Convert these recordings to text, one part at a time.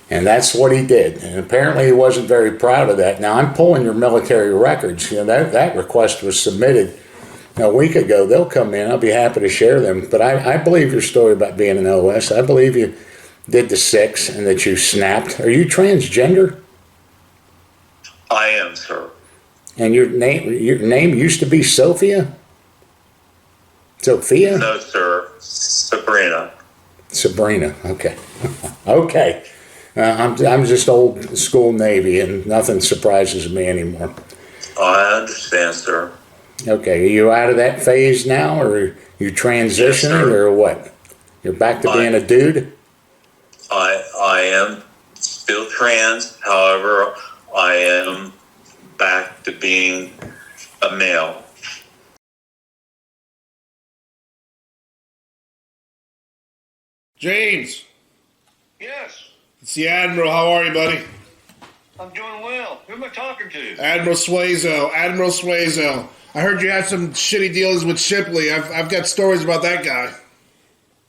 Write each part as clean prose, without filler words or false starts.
And that's what he did. And apparently he wasn't very proud of that. Now, I'm pulling your military records. You know, that request was submitted a week ago. They'll come in. I'll be happy to share them. But I believe your story about being an OS. I believe you did the 6 and that you snapped. Are you transgender? I am, sir. And your name used to be Sophia? Sophia? No, sir. Sabrina. Sabrina. Okay. Okay. I'm just old school Navy, and nothing surprises me anymore. I understand, sir. Okay. Are you out of that phase now, or are you transitioning, Yes, or what? You're back to being a dude? I am still trans. However, I am back to being a male. James, Yes, it's the Admiral. How are you, buddy? I'm doing well. Who am I talking to? Admiral Swayzo. Admiral Swayzo. I heard you had some shitty dealings with Shipley. I've got stories about that guy.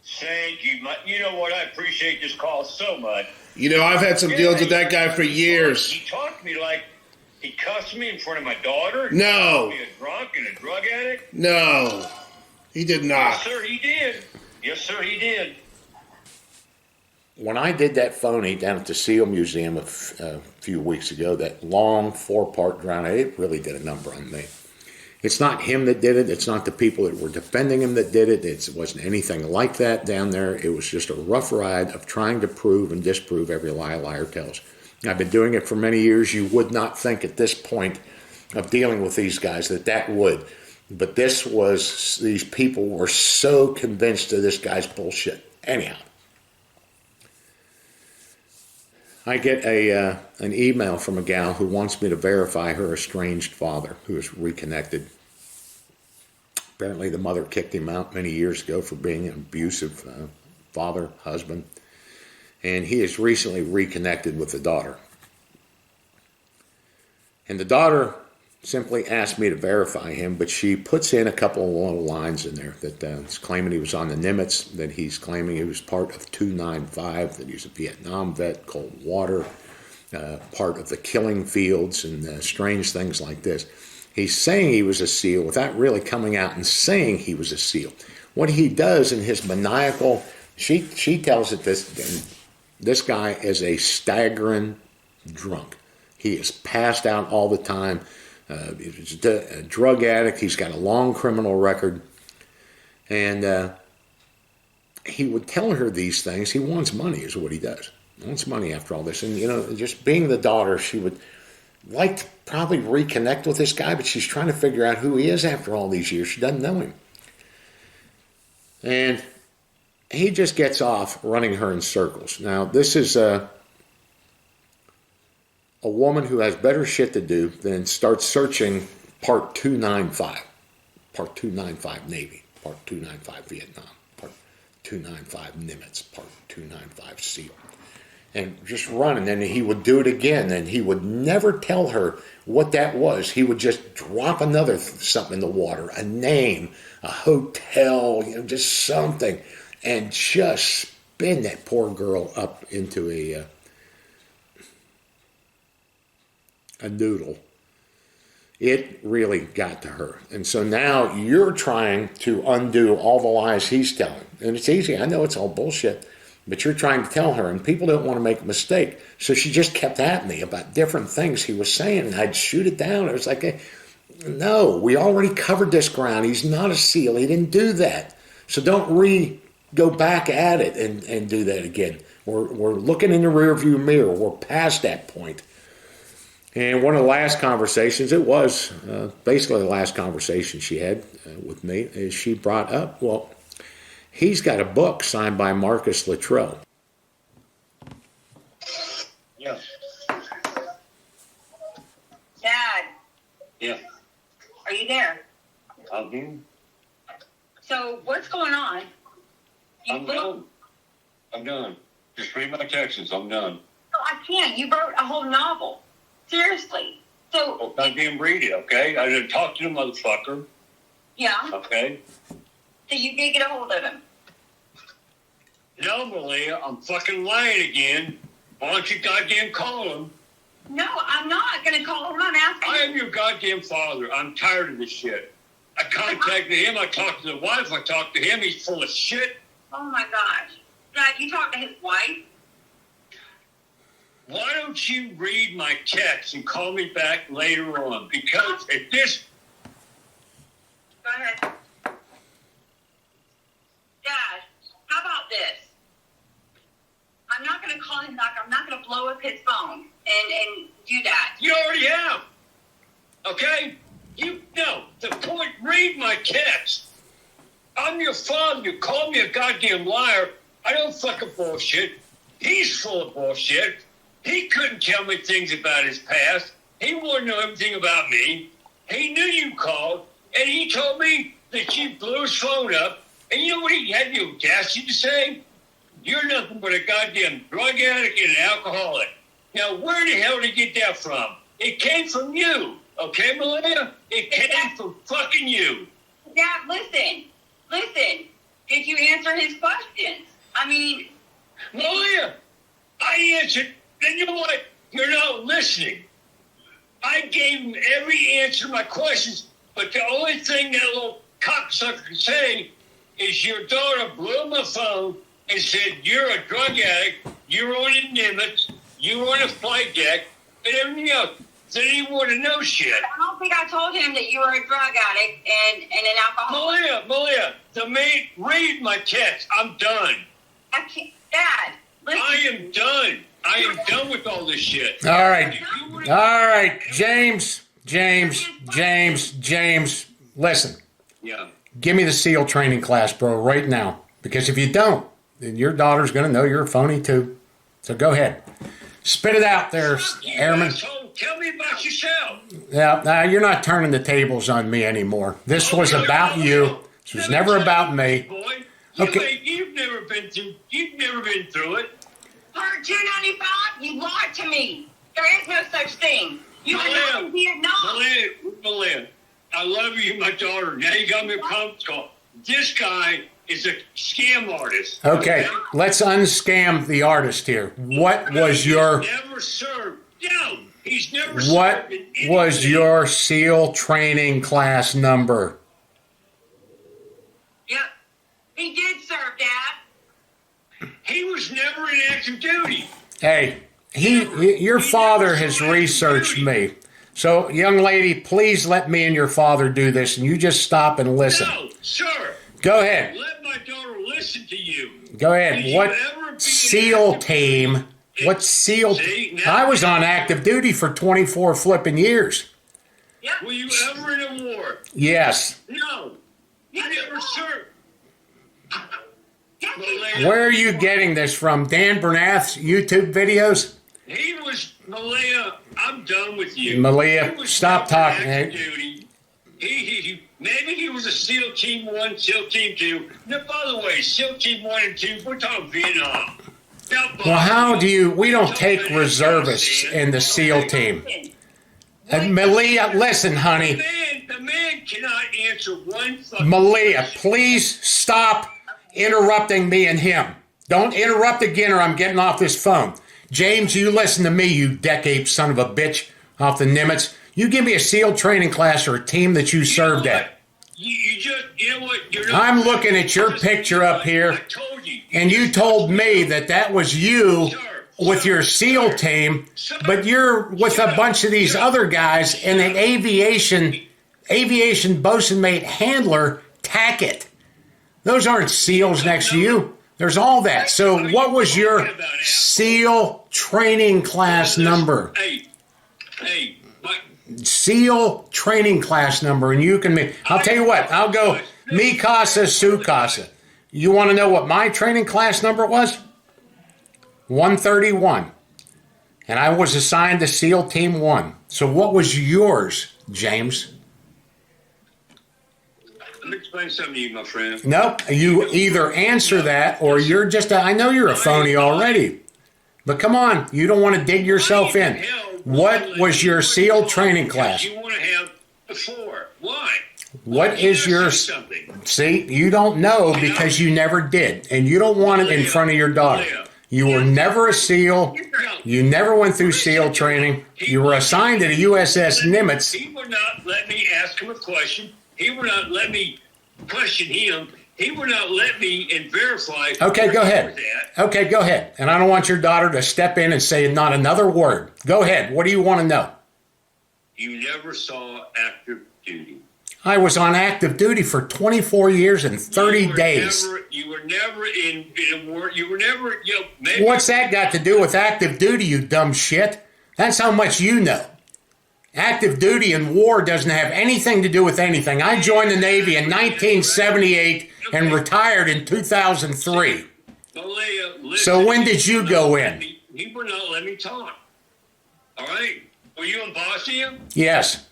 Thank you. You know what? I appreciate this call so much. You know, I've had some dealings with that guy for years. He talked to me like he cussed me in front of my daughter. No. He called me a drunk and a drug addict. No, he did not. Yes, sir, he did. Yes, sir, he did. When I did that phony down at the SEAL Museum a few weeks ago, that long 4-part drama, it really did a number on me. It's not him that did it. It's not the people that were defending him that did it. It wasn't anything like that down there. It was just a rough ride of trying to prove and disprove every lie a liar tells. I've been doing it for many years. You would not think at this point of dealing with these guys that would. But these people were so convinced of this guy's bullshit. Anyhow. I get an email from a gal who wants me to verify her estranged father, who is reconnected. Apparently the mother kicked him out many years ago for being an abusive father, husband, and he has recently reconnected with the daughter. And the daughter simply asked me to verify him, but she puts in a couple of little lines in there that is claiming he was on the Nimitz, that he's claiming he was part of 295, that he's a Vietnam vet, cold water, part of the killing fields, and strange things like this. He's saying he was a SEAL without really coming out and saying he was a SEAL. What he does in his maniacal, she tells it this guy is a staggering drunk. He is passed out all the time. He's a drug addict. He's got a long criminal record. And he would tell her these things. He wants money is what he does. He wants money after all this. And, you know, just being the daughter, she would like to probably reconnect with this guy, but she's trying to figure out who he is after all these years. She doesn't know him. And he just gets off running her in circles. Now, this is a woman who has better shit to do than start searching Part 295, Part 295 Navy, Part 295 Vietnam, Part 295 Nimitz, Part 295 SEAL. And just run, and then he would do it again, and he would never tell her what that was. He would just drop another something in the water, a name, a hotel, you know, just something, and just spin that poor girl up into a noodle. It really got to her. And so now you're trying to undo all the lies he's telling. And it's easy. I know it's all bullshit. But you're trying to tell her. And people don't want to make a mistake. So she just kept at me about different things he was saying. And I'd shoot it down. It was like, no, we already covered this ground. He's not a SEAL. He didn't do that. So don't go back at it and do that again. We're looking in the rearview mirror. We're past that point. And one of the last conversations, it was basically the last conversation she had with me, is she brought up, well, he's got a book signed by Marcus Luttrell. Yeah. Dad, Yeah. are you there? I'm here. So what's going on? I'm done. I'm done. Just read my texts. I'm done. No, I can't. You wrote a whole novel. Seriously. So. Well, I didn't read it, okay? I didn't talk to the motherfucker, Yeah. okay? So you did get a hold of him. No, Malia, I'm fucking lying again. Why don't you goddamn call him? No, I'm not going to call him. I'm asking. I am your goddamn father. I'm tired of this shit. I contacted him. I talked to the wife. I talked to him. He's full of shit. Oh my gosh. Dad, you talked to his wife? Why don't you read my text and call me back later on? Because if this... Go ahead. Dad, how about this? I'm not going to call him back. I'm not going to blow up his phone and do that. You already have. Okay? The point, read my text. I'm your father. You call me a goddamn liar. I don't fucking bullshit. He's full of bullshit. He couldn't tell me things about his past. He wouldn't know everything about me. He knew you called, and he told me that you blew his phone up. And you know what he had the audacity to say? You're nothing but a goddamn drug addict and an alcoholic. Now, where the hell did he get that from? It came from you. Okay, Malia? It came from fucking you. Dad, listen. Did you answer his questions? I mean... Malia, I answered. And you know what? You're not listening. I gave him every answer to my questions, but the only thing that little cocksucker can say is your daughter blew my phone and said, you're a drug addict, you're on the Nimitz, you're on a flight deck, and everything else. So he wouldn't know shit. I don't think I told him that you were a drug addict and an alcoholic. Malia, read my text. I'm done. I can't. Dad, listen. I am done. I am done with all this shit. All right, James. Listen, Yeah. give me the SEAL training class, bro, right now. Because if you don't, then your daughter's going to know you're a phony too. So go ahead. Spit it out there, Airman. Tell me about yourself. Yeah, now you're not turning the tables on me anymore. This was about you. This was never about me. Boy, Okay. You've never been through it. Part 295, you lied to me. There is no such thing. You were not in Vietnam. Malia, I love you, my daughter. Now you got me a conference call. This guy is a scam artist. Okay, let's unscam the artist here. What was your... Never served. No, he's never What served. was your SEAL training class number? Yep. He did serve, Dad. He was never in active duty. Hey, your father has researched me. So, young lady, please let me and your father do this, and you just stop and listen. No, sir. Go ahead. Let my daughter listen to you. Go ahead. Did What you ever be SEAL active- team? What SEAL? See, now- I was on active duty for 24 flipping years. Yep. Were you ever in a war? Yes. No. Yes, I never you served. Yes, Malia, Where are you getting this from? Dan Bernath's YouTube videos? he was, Malia, I'm done with you. Malia, He was stop never in talking. active duty. Maybe he was a SEAL Team 1, SEAL Team 2. Now, by the way, SEAL Team 1 and 2, we're talking Vietnam. Now, Well, how do you... We don't We're take talking reservists Afghanistan. in the SEAL Okay. team. listen. And Malia, listen, honey. The man cannot answer one fucking Malia, question. please stop interrupting me and him. Don't interrupt again or I'm getting off this phone. James, you listen to me, you deck-ape son of a bitch off the Nimitz. You give me a SEAL training class or a team that you served know at. what? You know what? You're not, I'm looking at your picture up here, I told you. and you told me that was you with your SEAL team, but you're with a bunch of these other guys and an aviation bosun mate handler, Tackett. Those aren't SEALs next to you. There's all that. So what was your SEAL training class number? Hey, SEAL training class number, and you can make... I'll tell you what, I'll go mi casa, su casa. You want to know what my training class number was? 131. And I was assigned to SEAL Team 1. So what was yours, James? let me explain something to you, my friend. Nope. You either answer that or you're just I know you're a phony already. But come on, you don't want to dig yourself in. What was your SEAL training class? You want to have the floor. Why? What is your... something? See, you don't know because you never did. And you don't want it in front of your daughter. You were never a SEAL. You never went through SEAL training. You were assigned to the USS Nimitz. He would not let me ask him a question. He would not let me question him. He would not let me and verify. Okay, go ahead. Okay, go ahead. And I don't want your daughter to step in and say not another word. Go ahead. What do you want to know? You never saw active duty. I was on active duty for 24 years and 30 days. You were never in a war. You were never, maybe. What's that got to do with active duty, you dumb shit? That's how much you know. Active duty in war doesn't have anything to do with anything. I joined the Navy in 1978 and retired in 2003. Malaya, listen, So when did you go in? He would not let me talk. All right? Were you in Bosnia? Yes.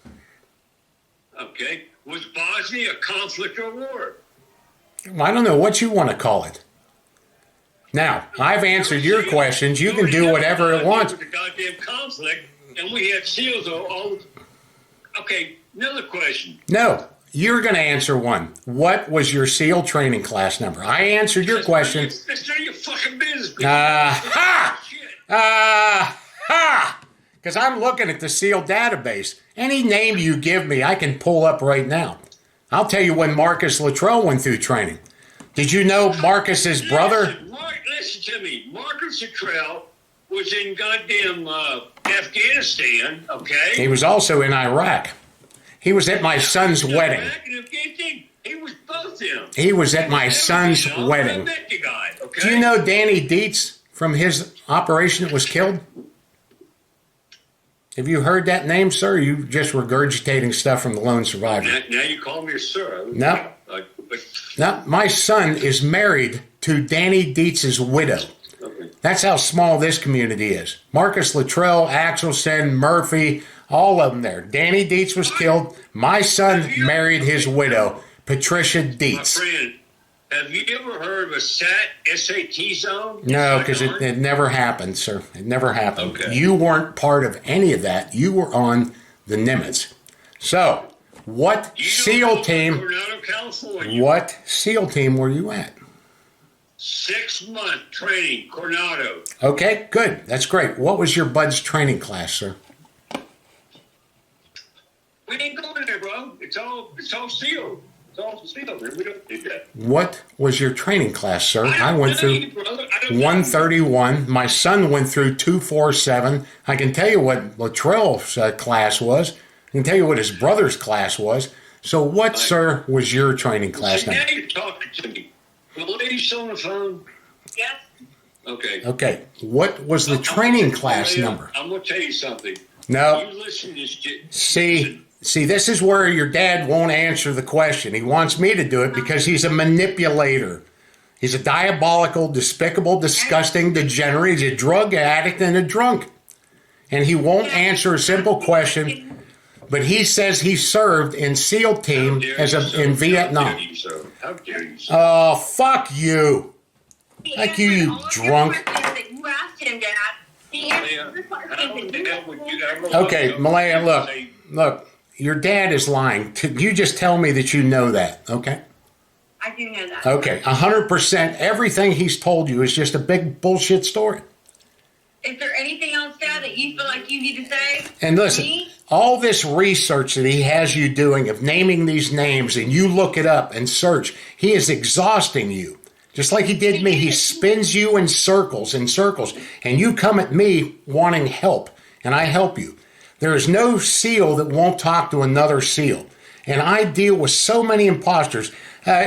Okay. Was Bosnia a conflict or war? I don't know what you want to call it. Now, I've answered your questions. You can do whatever it wants. The goddamn conflict, and we had SEALs all. Okay, another question. No, you're going to answer one. What was your SEAL training class number? I answered your question. It's none of your fucking business. Ha! Shit. Ha! Because I'm looking at the SEAL database. Any name you give me, I can pull up right now. I'll tell you when Marcus Luttrell went through training. Did you know Marcus's brother? Listen to me. Marcus Luttrell was in goddamn Afghanistan, okay? He was also in Iraq. He was at my son's wedding. He was both them. He was at my son's wedding. I met the guy, okay? Do you know Danny Dietz from his operation that was killed? Have you heard that name, sir? Or are you just regurgitating stuff from the lone survivor? Now you call me a sir. No. No, my son is married to Danny Dietz's widow. Okay. That's how small this community is. Marcus Luttrell, Axelson, Murphy, all of them there. Danny Dietz was killed. My son married his widow, Patricia My Dietz. friend, have you ever heard of a SAT zone? No, because it never happened, sir. It never happened. Okay. You weren't part of any of that. You were on the Nimitz. So, what SEAL team? Coronado, California. What SEAL team were you at? 6-month training, Coronado. Okay, good. That's great. What was your bud's training class, sir? We ain't going there, bro. It's all sealed. It's all sealed. We don't do that. What was your training class, sir? I don't went know through you, brother. I don't know. 131. My son went through 247. I can tell you what Luttrell's class was. I can tell you what his brother's class was. So what, sir, was your training class See, now number? you're talking to me. The lady's on the phone. Yes. Okay. Okay, what was the training class number? I'm going to tell you something. No. You listen to this shit. See, this is where your dad won't answer the question. He wants me to do it because he's a manipulator. He's a diabolical, despicable, disgusting degenerate. He's a drug addict and a drunk. And he won't answer a simple question, but he says he served in SEAL team in Vietnam. How dare you, sir? How dare you, sir? Oh, fuck you. He Like you, answered you all of your drunk. questions that you asked him, Dad. He answered the How questions the that hell would you ever Okay, Malaya, look, your dad is lying. You just tell me that you know that, okay? I do know that. Okay, 100%. Everything he's told you is just a big bullshit story. Is there anything else, Dad, that you feel like you need to say? And listen, Me? all this research that he has you doing of naming these names and you look it up and search, he is exhausting you. Just like he did me, he spins you in circles, and you come at me wanting help, and I help you. There is no SEAL that won't talk to another SEAL, and I deal with so many imposters.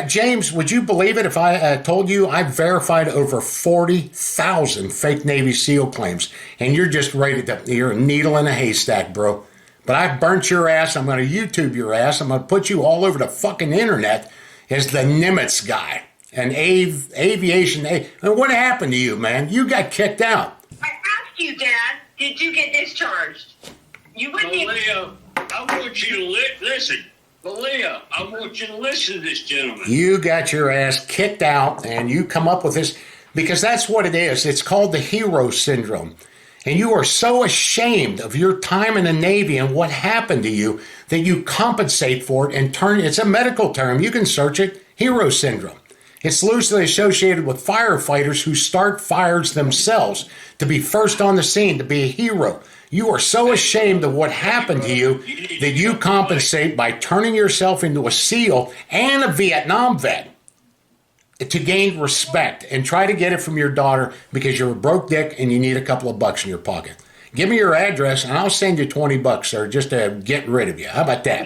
James, would you believe it if I told you I verified over 40,000 fake Navy SEAL claims, and you're just ready to, you're a needle in a haystack, bro. But I burnt your ass, I'm going to YouTube your ass, I'm going to put you all over the fucking internet as the Nimitz guy. An aviation. And what happened to you, man? You got kicked out. I asked you, Dad, did you get discharged? You wouldn't even... Malia, I want you to listen. Malia, I want you to listen to this gentleman. You got your ass kicked out, and you come up with this because that's what it is. It's called the hero syndrome. And you are so ashamed of your time in the Navy and what happened to you that you compensate for it and turn. It's a medical term. You can search it. Hero syndrome. It's loosely associated with firefighters who start fires themselves, to be first on the scene, to be a hero. You are so ashamed of what happened to you that you compensate by turning yourself into a SEAL and a Vietnam vet to gain respect, and try to get it from your daughter because you're a broke dick and you need a couple of bucks in your pocket. Give me your address and I'll send you $20, sir, just to get rid of you. How about that?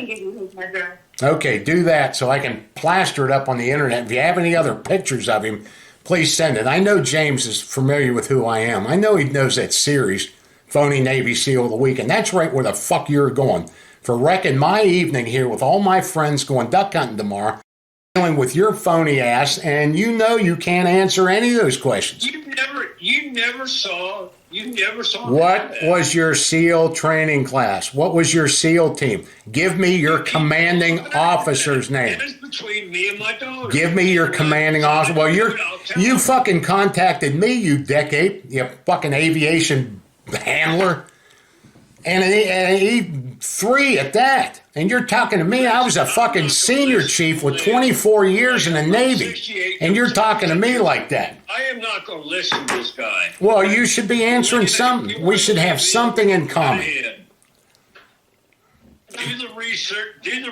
Okay, do that so I can plaster it up on the internet. If you have any other pictures of him, please send it. I know James is familiar with who I am. I know he knows that series, Phony Navy SEAL of the Week, and that's right where the fuck you're going. For wrecking my evening here with all my friends going duck hunting tomorrow, dealing with your phony ass, and you know you can't answer any of those questions. You never saw What was your SEAL training class? What was your SEAL team? Give me your commanding officer's name. That is between me and my daughter. Give me your commanding officer. Well, you fucking contacted me, you decade, you fucking aviation handler. And E3 at that. And you're talking to me. I was a fucking senior chief with 24 years in the Navy. And you're talking to me like that. I am not going to listen to this guy. Well, you should be answering something. We should have something in common. Do the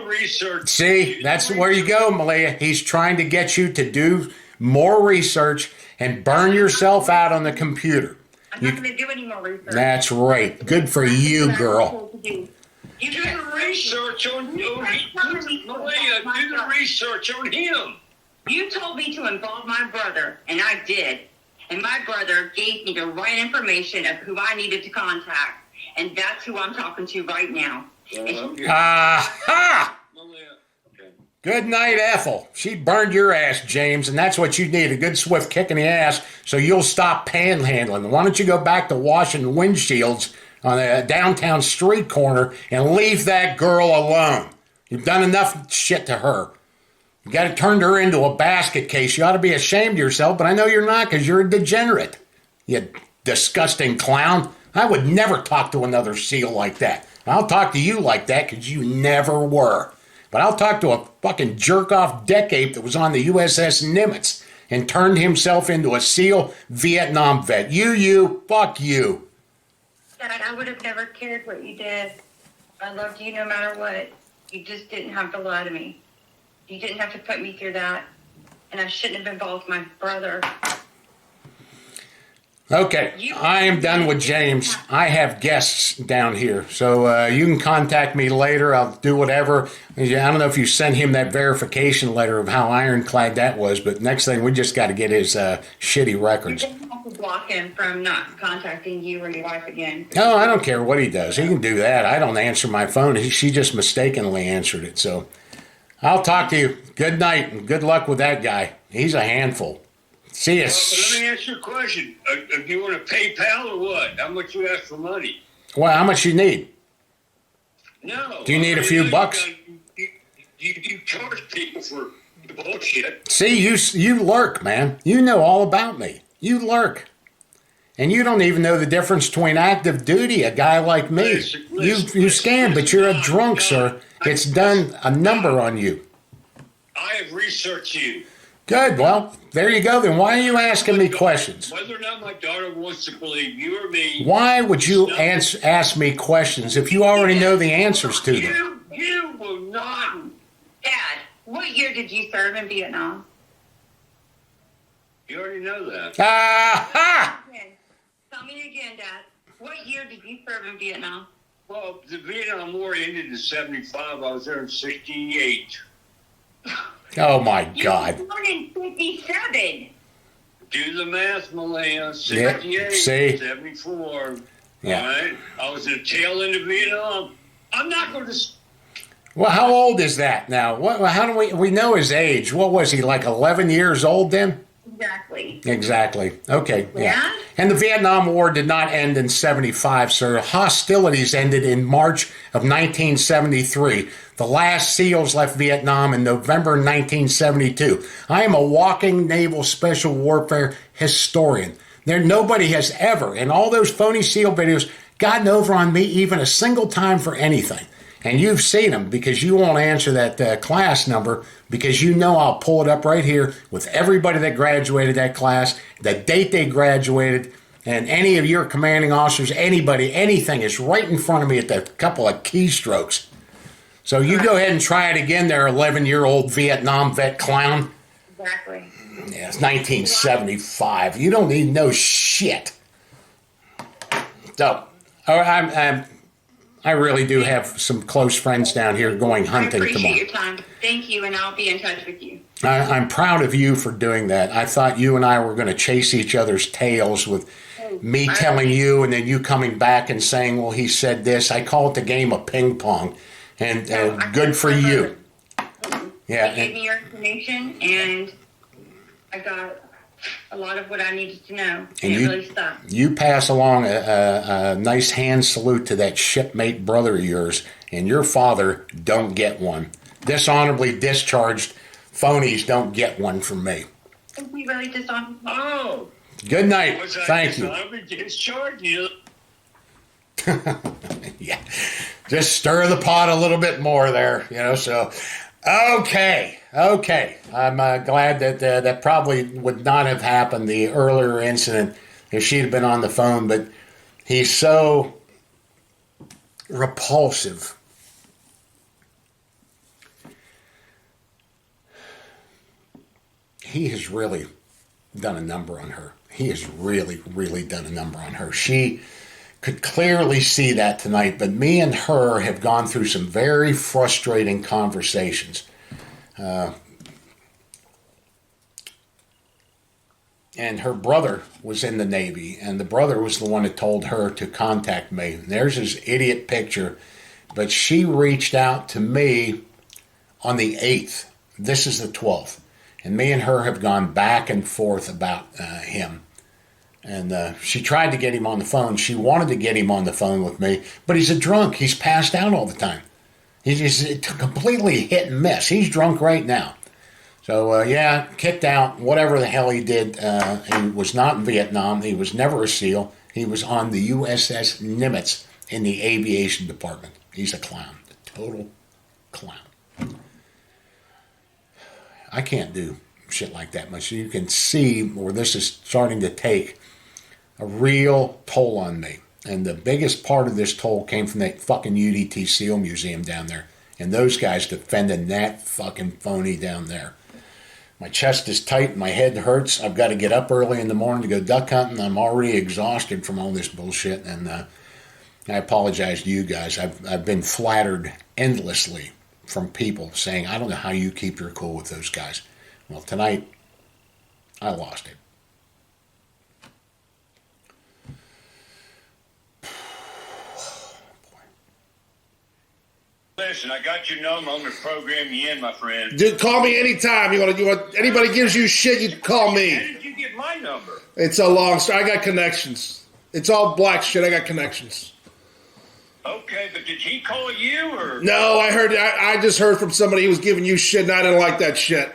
research. See, that's where you go, Malia. He's trying to get you to do more research and burn yourself out on the computer. I'm not going to do any more research. That's right. Good for you, girl. You do the research on Malia, do the research on him. You told me to involve my brother, and I did. And my brother gave me the right information of who I needed to contact. And that's who I'm talking to right now. Aha! Good night, Ethel. She burned your ass, James, and that's what you need, a good swift kick in the ass so you'll stop panhandling. Why don't you go back to washing windshields on a downtown street corner and leave that girl alone? You've done enough shit to her. You got to turn her into a basket case. You ought to be ashamed of yourself, but I know you're not because you're a degenerate. You disgusting clown. I would never talk to another SEAL like that. I'll talk to you like that because you never were. But I'll talk to a fucking jerk-off deck-ape that was on the USS Nimitz and turned himself into a SEAL Vietnam vet. Fuck you. Dad, I would have never cared what you did. I loved you no matter what. You just didn't have to lie to me. You didn't have to put me through that. And I shouldn't have involved my brother. Okay, I am done with James. I have guests down here, so you can contact me later. I'll do whatever. I don't know if you sent him that verification letter of how ironclad that was, but next thing, we just got to get his shitty records. You're going to have to block him from not contacting you or your wife again. No, I don't care what he does. He can do that. I don't answer my phone. She just mistakenly answered it, so I'll talk to you. Good night, and good luck with that guy. He's a handful. See you. Let me ask you a question. If you want to PayPal or what? How much you ask for money? Well, how much you need? No. Do you need a few bucks? You charge people for bullshit. See, you lurk, man. You know all about me. You lurk. And you don't even know the difference between active duty, a guy like me. You scam, but you're a drunk, sir. It's done a number on you. I have researched you. Good. Well, there you go. Then why are you asking me questions? Whether or not my daughter wants to believe you or me. Why would you ask me questions if you already know the answers to them? You will not. Dad, what year did you serve in Vietnam? You already know that. Aha! Tell me again, Dad. What year did you serve in Vietnam? Well, the Vietnam War ended in 75. I was there in 68. Oh, my God. You were born in 57. Do the math, Malaya. 68, Yeah, see? 74. Yeah. All right? I was in the tail end of Vietnam. I'm not going to... Well, how old is that now? How do we know his age? What was he, like 11 years old then? Exactly. Exactly. Okay. Yeah. And the Vietnam War did not end in 75, sir. Hostilities ended in March of 1973. The last SEALs left Vietnam in November 1972. I am a walking naval special warfare historian. Nobody has ever, in all those phony SEAL videos, gotten over on me even a single time for anything. And you've seen them because you won't answer that class number because you know I'll pull it up right here with everybody that graduated that class, the date they graduated, and any of your commanding officers, anybody, anything is right in front of me at the couple of keystrokes. So you go ahead and try it again there, 11-year-old Vietnam vet clown. Exactly. Yeah, it's 1975. You don't need no shit. So, I really do have some close friends down here going hunting I appreciate tomorrow. your time. Thank you, and I'll be in touch with you. I'm proud of you for doing that. I thought you and I were going to chase each other's tails with me telling you and then you coming back and saying, well, he said this. I call it the game of ping pong. And good for you. Yeah. You gave me your information, and I got a lot of what I needed to know. And it really stuck. You pass along a nice hand salute to that shipmate brother of yours, and your father don't get one. Dishonorably discharged phonies don't get one from me. We really dishonored. Oh. Good night. Was I Thank you. dishonorably discharged? You. Yeah. Just stir the pot a little bit more there, so okay. I'm glad that that probably would not have happened, the earlier incident, if she'd have been on the phone, but he's so repulsive. He has really done a number on her. He has really, really done a number on her. She could clearly see that tonight, but me and her have gone through some very frustrating conversations. And her brother was in the Navy, and the brother was the one that told her to contact me. And there's his idiot picture, but she reached out to me on the 8th. This is the 12th. And me and her have gone back and forth about him. And she tried to get him on the phone. She wanted to get him on the phone with me, but he's a drunk. He's passed out all the time. He's completely hit and miss. He's drunk right now. So, yeah, kicked out, whatever the hell he did. He was not in Vietnam. He was never a SEAL. He was on the USS Nimitz in the aviation department. He's a clown, a total clown. I can't do shit like that much. You can see where this is starting to take a real toll on me. And the biggest part of this toll came from that fucking UDT SEAL Museum down there. And those guys defending that fucking phony down there. My chest is tight, my head hurts. I've got to get up early in the morning to go duck hunting. I'm already exhausted from all this bullshit. And I apologize to you guys. I've been flattered endlessly from people saying, I don't know how you keep your cool with those guys. Well, tonight, I lost it. Listen, I got your number. I'm going to program you in, my friend. Dude, call me anytime. You want anybody gives you shit, you call How me. did you get my number? It's a long story. I got connections. It's all black shit. I got connections. Okay, but did he call you or? No, I just heard from somebody who was giving you shit, and I didn't like that shit.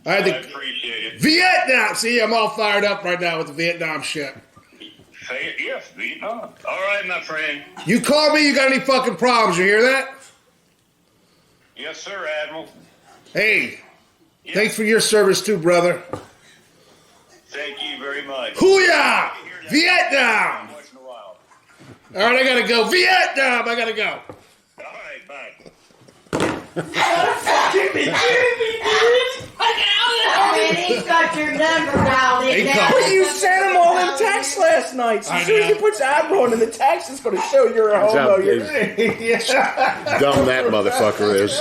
I appreciate it. Vietnam. See, I'm all fired up right now with the Vietnam shit. Say it, yes, Vietnam. All right, my friend. You call me, you got any fucking problems, you hear that? Yes, sir, Admiral. Hey, thanks for your service too, brother. Thank you very much. Hoo-yah! Vietnam! Once in a while. All right, I gotta go. Vietnam! I gotta go. All right, bye. He's got your number dialed in now. But you sent them all in text last night. So as soon as you put Admiral in the text, it's going to show you're a homo. Dumb that motherfucker is.